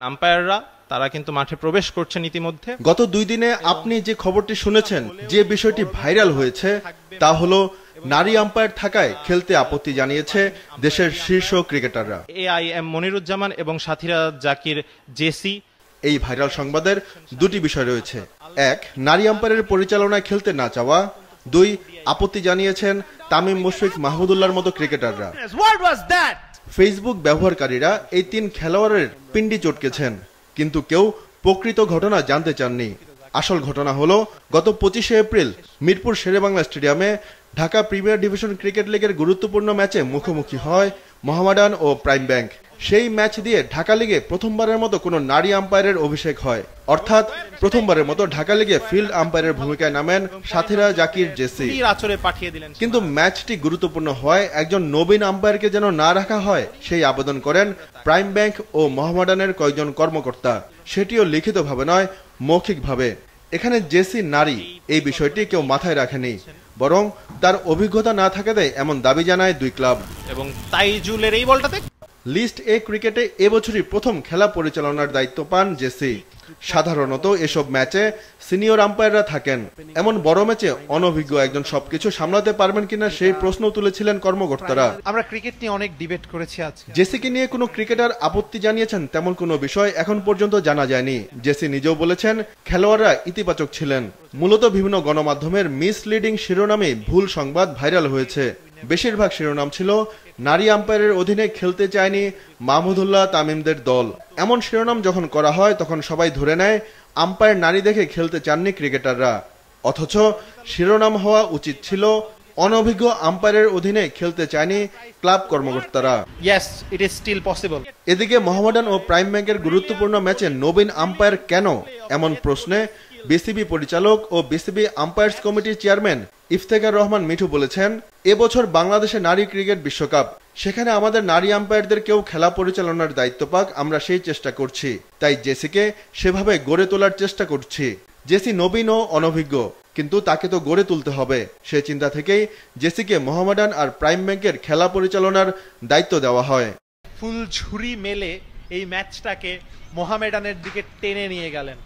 আম্পায়াররা তারা কিন্তু মাঠে প্রবেশ করছেন ইতিমধ্যে। গত 2 দিনে আপনি যে খবরটি শুনেছেন, যে বিষয়টি ভাইরাল হয়েছে তা হলো নারী আম্পায়ার থাকায় খেলতে আপত্তি জানিয়েছে দেশের শীর্ষ ক্রিকেটাররা। AIM মনিরুজ্জামান এবং সাথীরা জাকির জেসি। এই ভাইরাল সংবাদের 2টি বিষয় রয়েছে। 1, নারী আম্পায়ারের পরিচালনায় খেলতে না চাওয়া। 2, আপত্তি জানিয়েছেন তামিম, মুশফিক, মাহমুদুল্লাহর মতো ক্রিকেটাররা। ফেসবুক ব্যবহারকারীরা এই 3 খেলোয়াড়ের পিণ্ডি চটকেছেন, কিন্তু কেউ প্রকৃত ঘটনা জানতে চাননি। আসল ঘটনা হলো গত 25শে এপ্রিল মিরপুর শেরেবাংলা স্টেডিয়ামে ঢাকা প্রিমিয়ার ডিভিশন ক্রিকেট লিগের গুরুত্বপূর্ণ ম্যাচে মুখোমুখি হয় মোহামেডান ও প্রাইম ব্যাংক। সেই ম্যাচ দিয়ে ঢাকা লিগে প্রথমবারের মতো কোনো নারী আম্পায়ারের অভিষেক হয়, অর্থাৎ প্রথমবারের মতো ঢাকা লিগে ফিল্ড আম্পায়ারের ভূমিকায় নামেন সাথীরা জাকির জেসি। কিন্তু ম্যাচটি গুরুত্বপূর্ণ হয় একজন নবীন আম্পায়ারকে যেন না রাখা হয়, সেই আবেদন করেন প্রাইম ব্যাংক ও মোহামেডানের কয়েকজন কর্মকর্তা, সেটিও লিখিতভাবে নয়, মৌখিকভাবে। এখানে জেসি নারী এই বিষয়টি কেউ মাথায় রাখেনি, বরং তার অভিজ্ঞতা না থাকাতে এমন দাবি জানায় 2 ক্লাব। এবং তাইজুলের এই বলটাতে লিস্ট এ ক্রিকেটে এবছরই প্রথম খেলা পরিচালনার দায়িত্ব পান জেসি। সাধারণত এসব ম্যাচে সিনিয়র আম্পায়াররা থাকেন। এমন বড় ম্যাচে অনভিজ্ঞ একজন সবকিছু সামলাতে পারবেন কিনা সেই প্রশ্ন তুলেছিলেন কর্মকর্তারা। আমরা ক্রিকেট নিয়ে অনেক ডিবেট করেছি আজকে। জেসিকে নিয়ে কোনো ক্রিকেটার আপত্তি জানিয়েছেন তেমন কোনো বিষয় এখন পর্যন্ত জানা যায়নি। জেসি নিজেও বলেছেন খেলোয়াড়রা ইতিবাচক ছিলেন। মূলত বিভিন্ন গণমাধ্যমের মিসলিডিং শিরোনামে ভুল সংবাদ ভাইরাল হয়েছে। বেশিরভাগ শিরোনাম ছিল নারী আম্পায়ারের অধীনে খেলতে চায়নি মাহমুদুল্লাহ তামিমদের দল। এমন শিরোনাম যখন করা হয় তখন সবাই ধরে নেয় আম্পায়ার নারী দেখে খেলতে চাননি ক্রিকেটাররা, অথচ শিরোনাম হওয়া উচিত ছিল অনভিজ্ঞ আম্পায়ারের অধীনে খেলতে চায়নি ক্লাব কর্মকর্তারা। এদিকে মোহামেডান ও প্রাইম ব্যাংকের গুরুত্বপূর্ণ ম্যাচে নবীন আম্পায়ার কেন, এমন প্রশ্নে বিসিবি পরিচালক ও বিসিবি আম্পায়ার্স কমিটির চেয়ারম্যান ইফতেখার রহমান মিঠু বলেছেন, এবছর বাংলাদেশে নারী ক্রিকেট বিশ্বকাপ, সেখানে আমাদের নারী আম্পায়ারদের কেউ খেলা পরিচালনার দায়িত্ব পাক, আমরা সেই চেষ্টা করছি। তাই জেসিকে সেভাবে গড়ে তোলার চেষ্টা করছি। জেসি নবীন ও অনভিজ্ঞ, কিন্তু তাকে তো গড়ে তুলতে হবে। সেই চিন্তা থেকেই জেসিকে মোহামেডান আর প্রাইম ব্যাংকের খেলা পরিচালনার দায়িত্ব দেওয়া হয়। ফুল ঝুরি মেলে এই ম্যাচটাকে মোহামেডানের দিকে টেনে নিয়ে গেলেন।